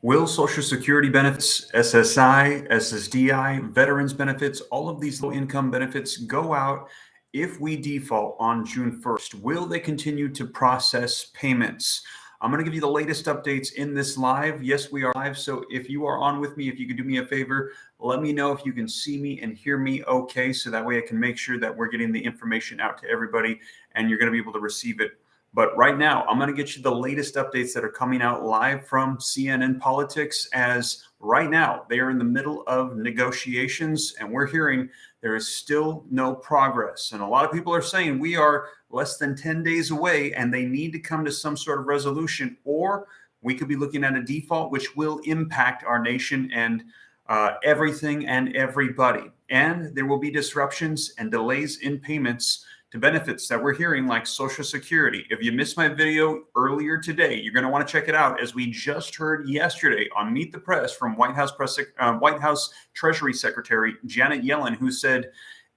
Will Social Security benefits, SSI, SSDI, veterans benefits, all of these low income benefits go out if we default on June 1st? Will they continue to process payments? I'm going to give you the latest updates in this live. Yes, we are live. So if you are on with me, if you could do me a favor, let me know if you can see me and hear me okay. So that way I can make sure that we're getting the information out to everybody and you're going to be able to receive it. But right now, I'm going to get you the latest updates that are coming out live from CNN Politics, as right now they are in the middle of negotiations and we're hearing there is still no progress. And a lot of people are saying we are less than 10 days away and they need to come to some sort of resolution, or we could be looking at a default, which will impact our nation and everything and everybody. And there will be disruptions and delays in payments to benefits that we're hearing, like Social Security. If you missed my video earlier today, you're going to want to check it out, as we just heard yesterday on Meet the Press from White House Treasury Secretary Janet Yellen, who said,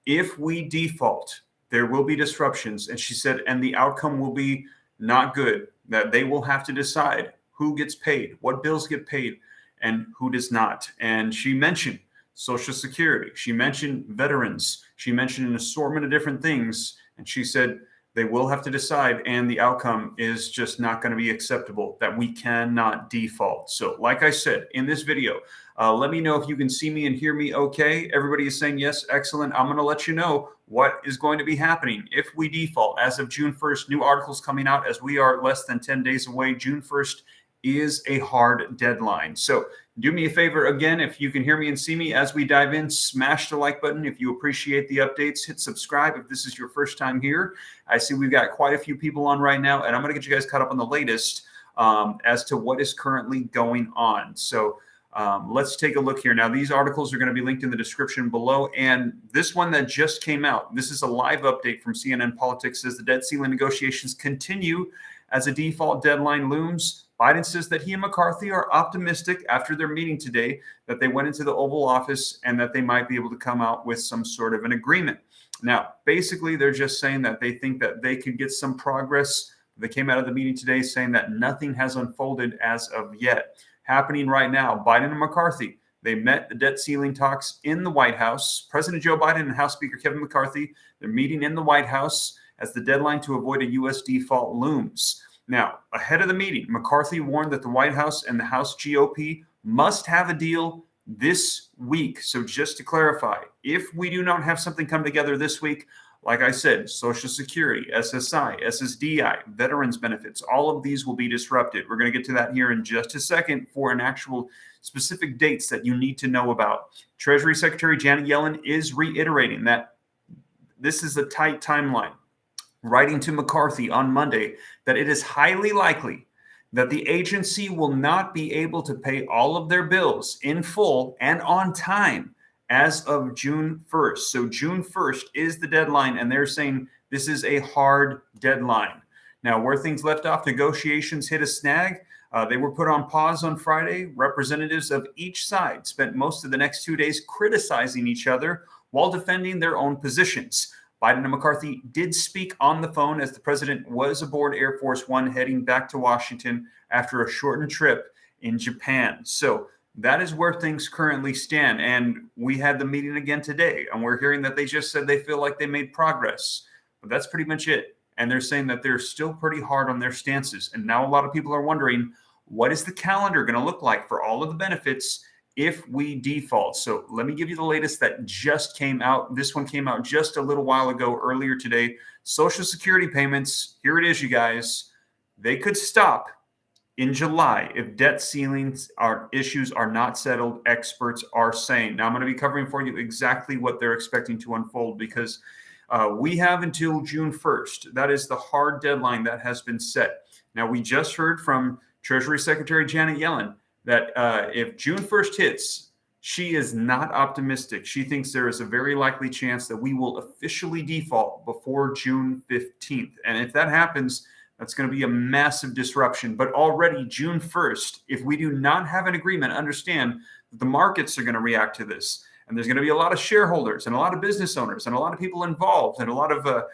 if we default, there will be disruptions. And she said, and the outcome will be not good, that they will have to decide who gets paid, what bills get paid, and who does not. And she mentioned Social Security. She mentioned veterans. She mentioned an assortment of different things. And she said they will have to decide, and the outcome is just not going to be acceptable, that we cannot default. So like I said in this video, let me know if you can see me and hear me okay. Everybody is saying yes, excellent. I'm going to let you know what is going to be happening if we default as of June 1st. New articles coming out as we are less than 10 days away. June 1st is a hard deadline. So do me a favor again, if you can hear me and see me as we dive in, smash the like button if you appreciate the updates. Hit subscribe if this is your first time here. I see we've got quite a few people on right now, and I'm going to get you guys caught up on the latest as to what is currently going on. So let's take a look here. Now, these articles are going to be linked in the description below. And this one that just came out, this is a live update from CNN Politics, says the debt ceiling negotiations continue as a default deadline looms. Biden says that he and McCarthy are optimistic after their meeting today that they went into the Oval Office and that they might be able to come out with some sort of an agreement. Now, basically, they're just saying that they think that they could get some progress. They came out of the meeting today saying that nothing has unfolded as of yet. Happening right now, Biden and McCarthy, they met the debt ceiling talks in the White House. President Joe Biden and House Speaker Kevin McCarthy, they're meeting in the White House as the deadline to avoid a U.S. default looms. Now, ahead of the meeting, McCarthy warned that the White House and the House GOP must have a deal this week. So just to clarify, if we do not have something come together this week, like I said, Social Security, SSI, SSDI, veterans benefits, all of these will be disrupted. We're going to get to that here in just a second for an actual specific dates that you need to know about. Treasury Secretary Janet Yellen is reiterating that this is a tight timeline, writing to McCarthy on Monday that it is highly likely that the agency will not be able to pay all of their bills in full and on time as of June 1st. So June 1st is the deadline, and they're saying this is a hard deadline. Now, where things left off, negotiations hit a snag. They were put on pause on Friday. Representatives of each side spent most of the next 2 days criticizing each other while defending their own positions. Biden and McCarthy did speak on the phone as the president was aboard Air Force One heading back to Washington after a shortened trip in Japan. So that is where things currently stand. And we had the meeting again today, and we're hearing that they just said they feel like they made progress. But that's pretty much it. And they're saying that they're still pretty hard on their stances. And now a lot of people are wondering, what is the calendar going to look like for all of the benefits if we default? So let me give you the latest that just came out. This one came out just a little while ago, earlier today. Social Security payments, here it is, you guys. They could stop in July if debt ceilings issues are not settled, experts are saying. Now, I'm going to be covering for you exactly what they're expecting to unfold, because we have until June 1st. That is the hard deadline that has been set. Now, we just heard from Treasury Secretary Janet Yellen that if June 1st hits, she is not optimistic. She thinks there is a very likely chance that we will officially default before June 15th. And if that happens, that's going to be a massive disruption. But already June 1st, if we do not have an agreement, understand that the markets are going to react to this. And there's going to be a lot of shareholders and a lot of business owners and a lot of people involved and a lot of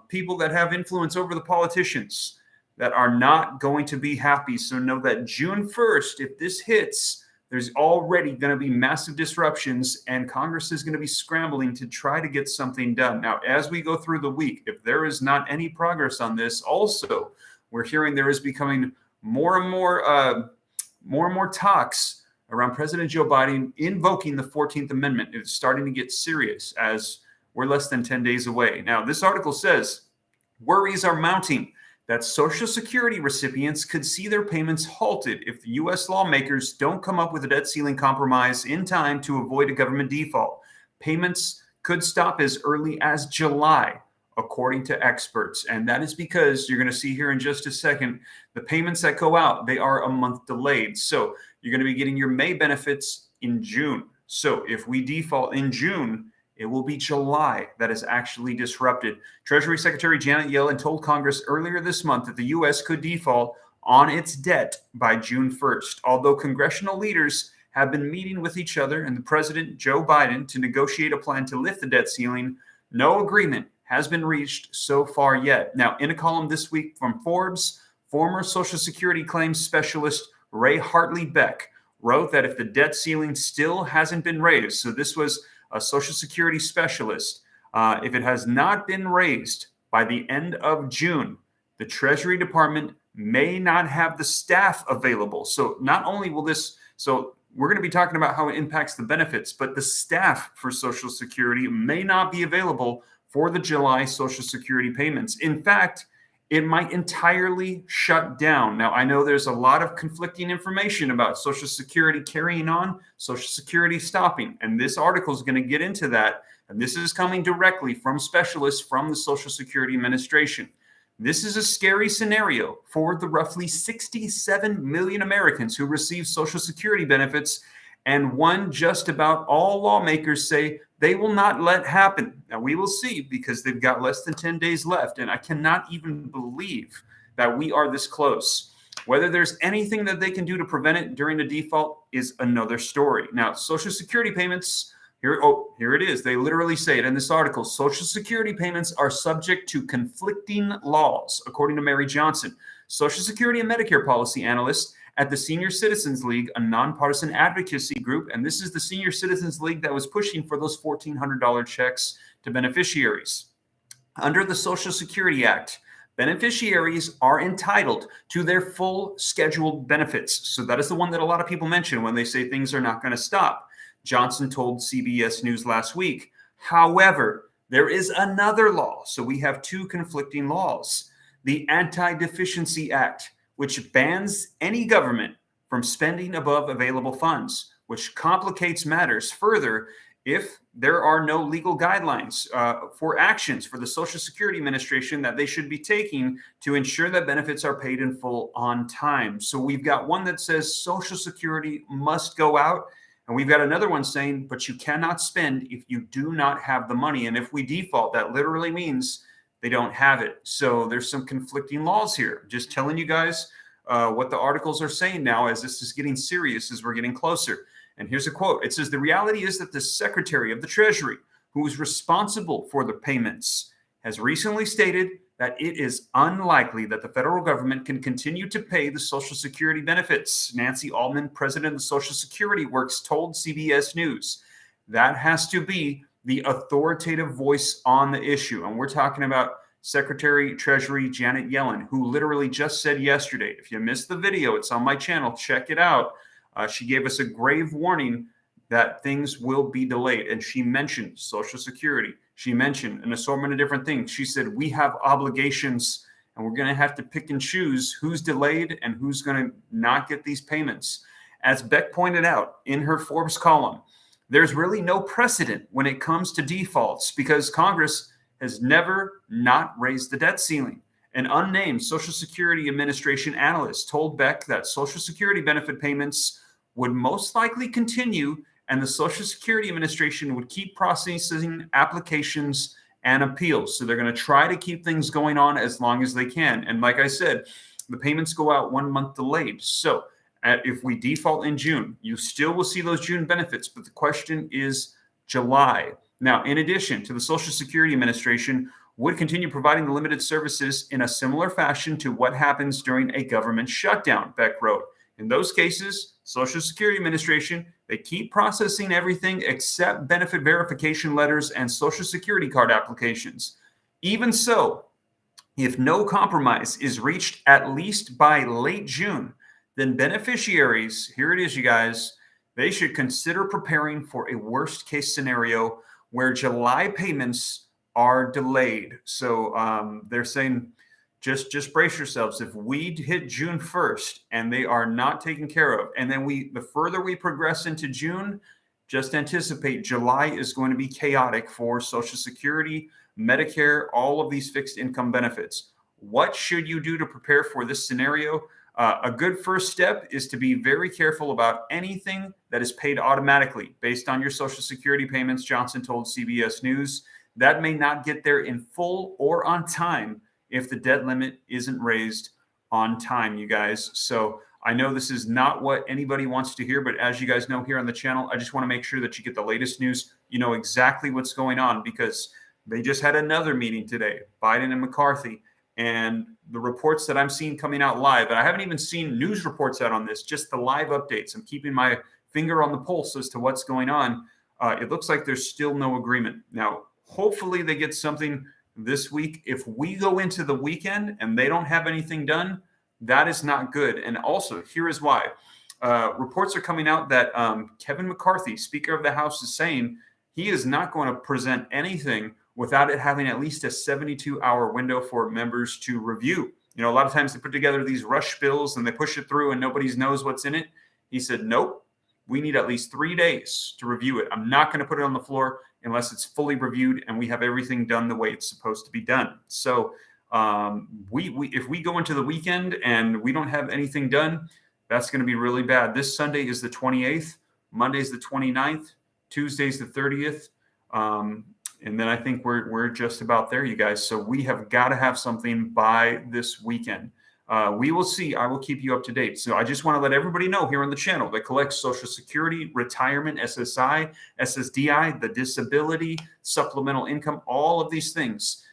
people that have influence over the politicians that are not going to be happy. So know that June 1st, if this hits, there's already going to be massive disruptions, and Congress is going to be scrambling to try to get something done. Now, as we go through the week, if there is not any progress on this, also, we're hearing there is becoming more and more talks around President Joe Biden invoking the 14th Amendment. It's starting to get serious as we're less than 10 days away. Now, this article says worries are mounting that Social Security recipients could see their payments halted if the U.S. lawmakers don't come up with a debt ceiling compromise in time to avoid a government default. Payments could stop as early as July, according to experts. And that is because you're going to see here in just a second, the payments that go out, they are a month delayed. So you're going to be getting your May benefits in June. So if we default in June, it will be July that is actually disrupted. Treasury Secretary Janet Yellen told Congress earlier this month that the U.S. could default on its debt by June 1st. Although congressional leaders have been meeting with each other and the President, Joe Biden, to negotiate a plan to lift the debt ceiling, no agreement has been reached so far yet. Now, in a column this week from Forbes, former Social Security claims specialist Ray Hartley Beck wrote that if the debt ceiling still hasn't been raised, so this was a Social Security specialist, if it has not been raised by the end of June, the Treasury Department may not have the staff available. So not only will this, so we're going to be talking about how it impacts the benefits, but the staff for Social Security may not be available for the July Social Security payments. In fact, it might entirely shut down. Now, I know there's a lot of conflicting information about Social Security carrying on, Social Security stopping, and this article is going to get into that. And this is coming directly from specialists from the Social Security Administration. This is a scary scenario for the roughly 67 million Americans who receive Social Security benefits, and one just about all lawmakers say they will not let happen. Now, we will see, because they've got less than 10 days left, and I cannot even believe that we are this close. Whether there's anything that they can do to prevent it during the default is another story. Now, Social Security payments, here it is. They literally say it in this article. Social Security payments are subject to conflicting laws, according to Mary Johnson, Social Security and Medicare policy analyst at the Senior Citizens League, a nonpartisan advocacy group. And this is the Senior Citizens League that was pushing for those $1,400 checks to beneficiaries. Under the Social Security Act, beneficiaries are entitled to their full scheduled benefits. So that is the one that a lot of people mention when they say things are not going to stop. Johnson told CBS News last week. However, there is another law. So we have two conflicting laws. The Anti-Deficiency Act, which bans any government from spending above available funds, which complicates matters further if there are no legal guidelines for actions for the Social Security Administration that they should be taking to ensure that benefits are paid in full on time. So we've got one that says Social Security must go out, and we've got another one saying, but you cannot spend if you do not have the money. And if we default, that literally means they don't have it. So there's some conflicting laws here. Just telling you guys what the articles are saying now as this is getting serious, as we're getting closer. And here's a quote. It says, the reality is that the Secretary of the Treasury, who is responsible for the payments, has recently stated that it is unlikely that the federal government can continue to pay the Social Security benefits. Nancy Altman, president of the Social Security Works, told CBS News. That has to be the authoritative voice on the issue. And we're talking about Secretary Treasury Janet Yellen, who literally just said yesterday, if you missed the video, it's on my channel, check it out. She gave us a grave warning that things will be delayed. And she mentioned Social Security. She mentioned an assortment of different things. She said, we have obligations and we're going to have to pick and choose who's delayed and who's going to not get these payments. As Beck pointed out in her Forbes column, there's really no precedent when it comes to defaults because Congress has never not raised the debt ceiling. An unnamed Social Security Administration analyst told Beck that Social Security benefit payments would most likely continue and the Social Security Administration would keep processing applications and appeals. So they're going to try to keep things going on as long as they can. And like I said, the payments go out 1 month delayed. So if we default in June, you still will see those June benefits. But the question is July. Now, in addition to the Social Security Administration, would continue providing the limited services in a similar fashion to what happens during a government shutdown, Beck wrote. In those cases, Social Security Administration, they keep processing everything except benefit verification letters and Social Security card applications. Even so, if no compromise is reached at least by late June, then beneficiaries, here it is, you guys, they should consider preparing for a worst case scenario where July payments are delayed. So they're saying, just brace yourselves. If we hit June 1st and they are not taken care of, and then the further we progress into June, just anticipate July is going to be chaotic for Social Security, Medicare, all of these fixed income benefits. What should you do to prepare for this scenario? A good first step is to be very careful about anything that is paid automatically based on your Social Security payments, Johnson told CBS News. That may not get there in full or on time if the debt limit isn't raised on time, you guys. So I know this is not what anybody wants to hear, but as you guys know here on the channel, I just want to make sure that you get the latest news. You know exactly what's going on because they just had another meeting today, Biden and McCarthy. And the reports that I'm seeing coming out live, and I haven't even seen news reports out on this, just the live updates. I'm keeping my finger on the pulse as to what's going on. It looks like there's still no agreement. Now, hopefully they get something this week. If we go into the weekend and they don't have anything done, that is not good. And also, here is why. Reports are coming out that Kevin McCarthy, Speaker of the House, is saying he is not going to present anything without it having at least a 72-hour window for members to review. You know, a lot of times they put together these rush bills and they push it through and nobody knows what's in it. He said, nope, we need at least 3 days to review it. I'm not going to put it on the floor unless it's fully reviewed and we have everything done the way it's supposed to be done. So if we go into the weekend and we don't have anything done, that's going to be really bad. This Sunday is the 28th, Monday's the 29th, Tuesday's the 30th. And then I think we're just about there, you guys. So we have got to have something by this weekend. We will see. I will keep you up to date. So I just want to let everybody know here on the channel that collects Social Security, retirement, SSI, SSDI, the disability, supplemental income, all of these things.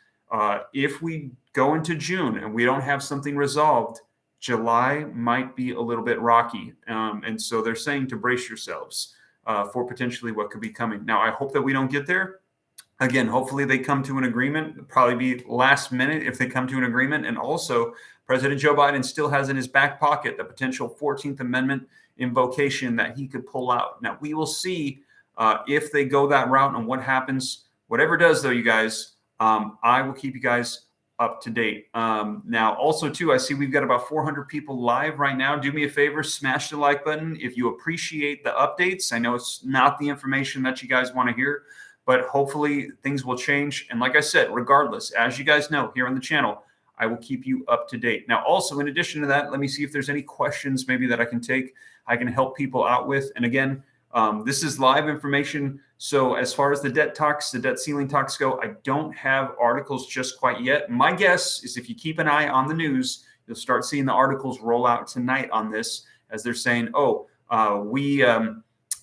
If we go into June and we don't have something resolved, July might be a little bit rocky. And so they're saying to brace yourselves for potentially what could be coming. Now, I hope that we don't get there. Again, hopefully they come to an agreement. It'll probably be last minute if they come to an agreement. And also, President Joe Biden still has in his back pocket the potential 14th Amendment invocation that he could pull out. Now, we will see if they go that route and what happens. Whatever it does, though, you guys, I will keep you guys up to date. Now, also, too, I see we've got about 400 people live right now. Do me a favor, smash the like button if you appreciate the updates. I know it's not the information that you guys want to hear, but hopefully things will change. And like I said, regardless, as you guys know here on the channel, I will keep you up to date. Now, also, in addition to that, let me see if there's any questions maybe that I can help people out with. And again, this is live information. So as far as the debt talks, the debt ceiling talks go, I don't have articles just quite yet. My guess is if you keep an eye on the news, you'll start seeing the articles roll out tonight on this as they're saying,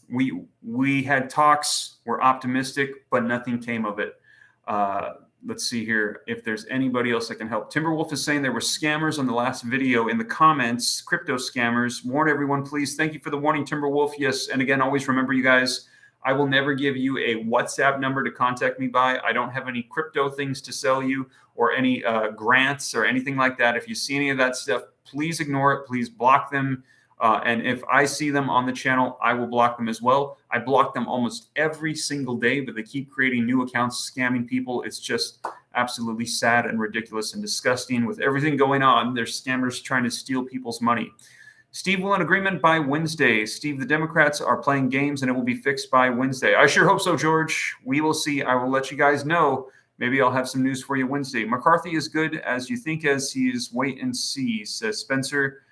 we had talks, we're optimistic, but nothing came of it. Let's see here if there's anybody else that can help. Timberwolf is saying there were scammers on the last video in the comments, crypto scammers. Warn everyone, please. Thank you for the warning, Timberwolf. Yes, and again, always remember, you guys, I will never give you a WhatsApp number to contact me by. I don't have any crypto things to sell you or any grants or anything like that. If you see any of that stuff, please ignore it. Please block them. And if I see them on the channel, I will block them as well. I block them almost every single day, but they keep creating new accounts, scamming people. It's just absolutely sad and ridiculous and disgusting. With everything going on, there's scammers trying to steal people's money. Steve will in agreement by Wednesday. Steve, the Democrats are playing games and it will be fixed by Wednesday. I sure hope so, George. We will see. I will let you guys know. Maybe I'll have some news for you Wednesday. McCarthy is good as you think, as he is wait and see, says Spencer.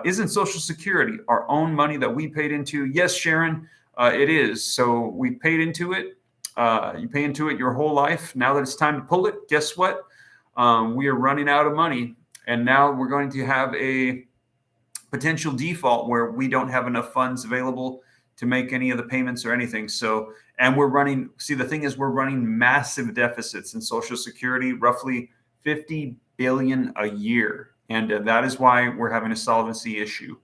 Isn't Social Security our own money that we paid into? Yes, Sharon, it is. So we paid into it. You pay into it your whole life. Now that it's time to pull it, guess what? We are running out of money. And now we're going to have a potential default where we don't have enough funds available to make any of the payments or anything. So, and we're running, see, the thing is, we're running massive deficits in Social Security, roughly 50 billion a year. And that is why we're having a solvency issue.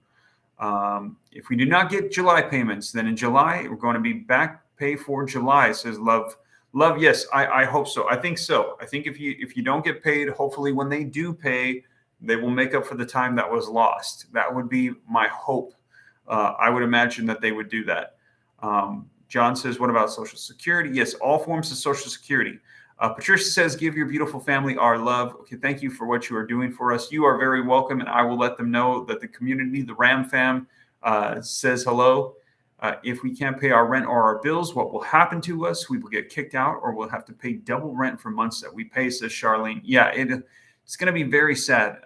If we do not get July payments, then in July, we're going to be back pay for July, says Love. Love, yes, I hope so. I think so. I think if you don't get paid, hopefully when they do pay, they will make up for the time that was lost. That would be my hope. I would imagine that they would do that. John says, what about Social Security? Yes, all forms of Social Security. Patricia says, give your beautiful family our love. Okay, thank you for what you are doing for us. You are very welcome, and I will let them know that the community, the Ram fam, says hello. If we can't pay our rent or our bills, what will happen to us? We will get kicked out, or we'll have to pay double rent for months that we pay, says Charlene. Yeah, it's going to be very sad.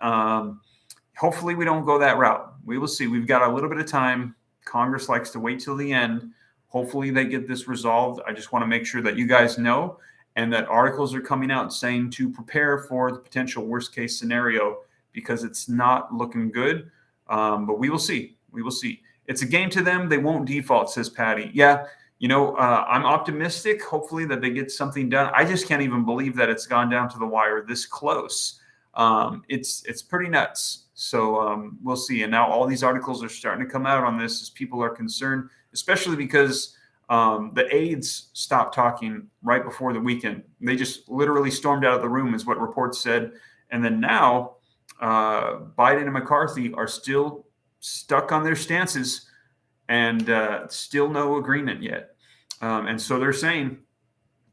Hopefully we don't go that route. We will see. We've got a little bit of time. Congress likes to wait till the end. Hopefully they get this resolved. I just want to make sure that you guys know, and that articles are coming out saying to prepare for the potential worst case scenario, because it's not looking good. But we will see. We will see. It's a game to them. They won't default, says Patty. Yeah, I'm optimistic, hopefully, that they get something done. I just can't even believe that it's gone down to the wire this close. It's pretty nuts. So we'll see. And now all these articles are starting to come out on this as people are concerned, especially because the aides stopped talking right before the weekend. They just literally stormed out of the room, is what reports said. And then now Biden and McCarthy are still stuck on their stances, and still no agreement yet. And so they're saying,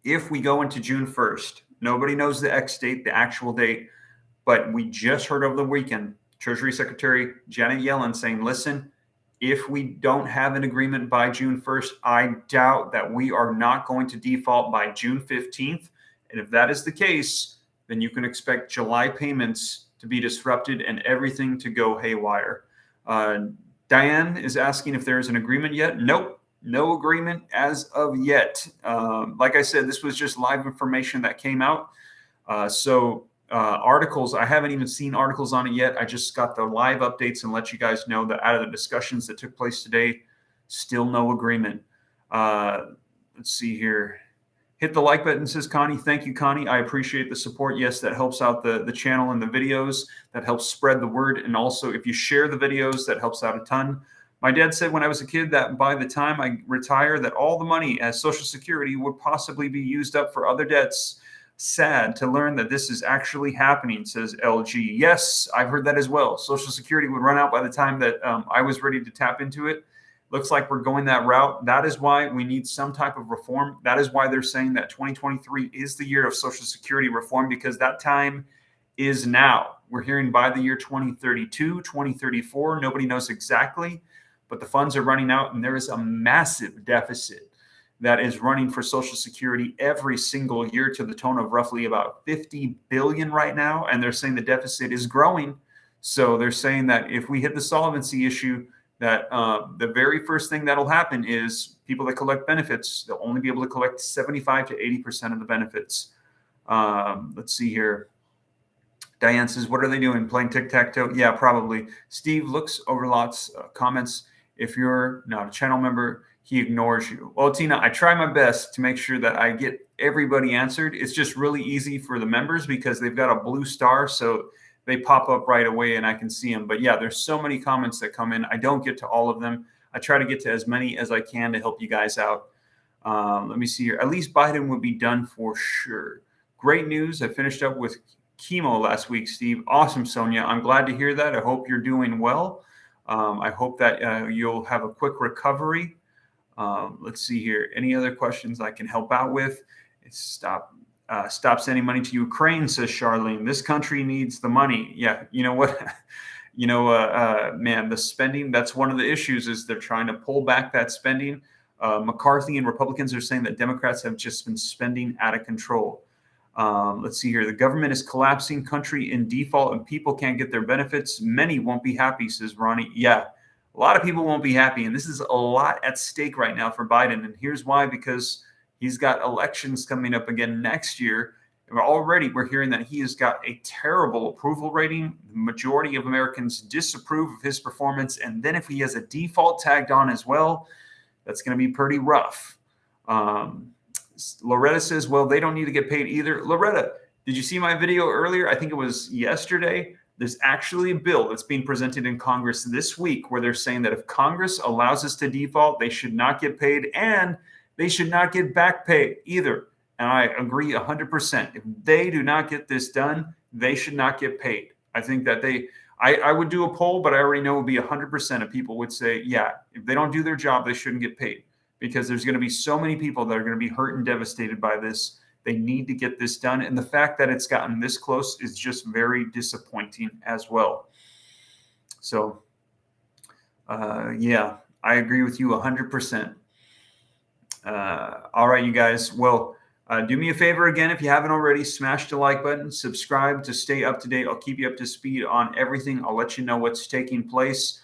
if we go into June 1st, nobody knows the X date, the actual date, but we just heard over the weekend, Treasury Secretary Janet Yellen saying, listen, if we don't have an agreement by June 1st, I doubt that we are not going to default by June 15th. And if that is the case, then you can expect July payments to be disrupted and everything to go haywire. Diane is asking if there is an agreement yet. Nope, no agreement as of yet. Like I said, this was just live information that came out. Articles, I haven't even seen articles on it yet. I just got the live updates and let you guys know that out of the discussions that took place today, still no agreement. Let's see here. Hit the like button, says Connie. Thank you, Connie. I appreciate the support. Yes, that helps out the channel and the videos. That helps spread the word. And also, if you share the videos, that helps out a ton. My dad said when I was a kid that by the time I retire, that all the money as Social Security would possibly be used up for other debts. Sad to learn that this is actually happening, says LG. Yes, I've heard that as well. Social Security would run out by the time that I was ready to tap into it. Looks like we're going that route. That is why we need some type of reform. That is why they're saying that 2023 is the year of Social Security reform, because that time is now. We're hearing by the year 2032, 2034. Nobody knows exactly, but the funds are running out, and there is a massive deficit that is running for Social Security every single year to the tune of roughly about 50 billion right now. And they're saying the deficit is growing. So they're saying that if we hit the solvency issue, that the very first thing that'll happen is people that collect benefits, they'll only be able to collect 75 to 80% of the benefits. Let's see here. Diane says, what are they doing? Playing tic-tac-toe? Yeah, probably. Steve looks over lots of comments. If you're not a channel member, he ignores you. Well, Tina, I try my best to make sure that I get everybody answered. It's just really easy for the members because they've got a blue star. So they pop up right away and I can see them. But yeah, there's so many comments that come in. I don't get to all of them. I try to get to as many as I can to help you guys out. Let me see here. At least Biden would be done for sure. Great news. I finished up with chemo last week, Steve. Awesome, Sonia. I'm glad to hear that. I hope you're doing well. I hope that you'll have a quick recovery. Let's see here. Any other questions I can help out with? Stop sending money to Ukraine, says Charlene. This country needs the money. Yeah, you know what? Man, the spending, that's one of the issues, is they're trying to pull back that spending. McCarthy and Republicans are saying that Democrats have just been spending out of control. Let's see here. The government is collapsing, country in default, and people can't get their benefits. Many won't be happy, says Ronnie. Yeah, a lot of people won't be happy. And this is a lot at stake right now for Biden. And here's why, because he's got elections coming up again next year. And we're hearing that he has got a terrible approval rating. The majority of Americans disapprove of his performance. And then if he has a default tagged on as well, That's going to be pretty rough. Loretta says, well, they don't need to get paid either. Loretta, did you see my video earlier? I think it was yesterday. There's actually a bill that's being presented in Congress this week where they're saying that if Congress allows us to default, they should not get paid and they should not get back pay either. And I agree 100%. If they do not get this done, they should not get paid. I think that I would do a poll, but I already know it would be 100% of people would say, yeah, if they don't do their job, they shouldn't get paid, because there's going to be so many people that are going to be hurt and devastated by this. They need to get this done. And the fact that it's gotten this close is just very disappointing as well. So, yeah, I agree with you 100%. All right, you guys. Well, do me a favor again, if you haven't already, smash the like button, subscribe to stay up to date. I'll keep you up to speed on everything. I'll let you know what's taking place.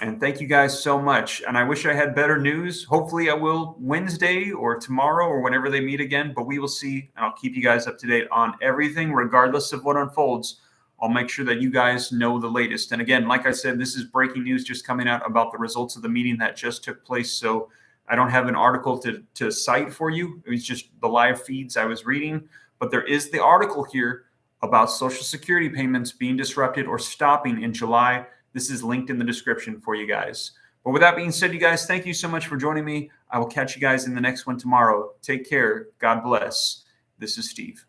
And thank you guys so much. And I wish I had better news. Hopefully I will Wednesday or tomorrow or whenever they meet again, but we will see. And I'll keep you guys up to date on everything, regardless of what unfolds. I'll make sure that you guys know the latest. And again, like I said, this is breaking news just coming out about the results of the meeting that just took place. So I don't have an article to cite for you. It was just the live feeds I was reading. But there is the article here about Social Security payments being disrupted or stopping in July. This is linked in the description for you guys. But with that being said, you guys, thank you so much for joining me. I will catch you guys in the next one tomorrow. Take care. God bless. This is Steve.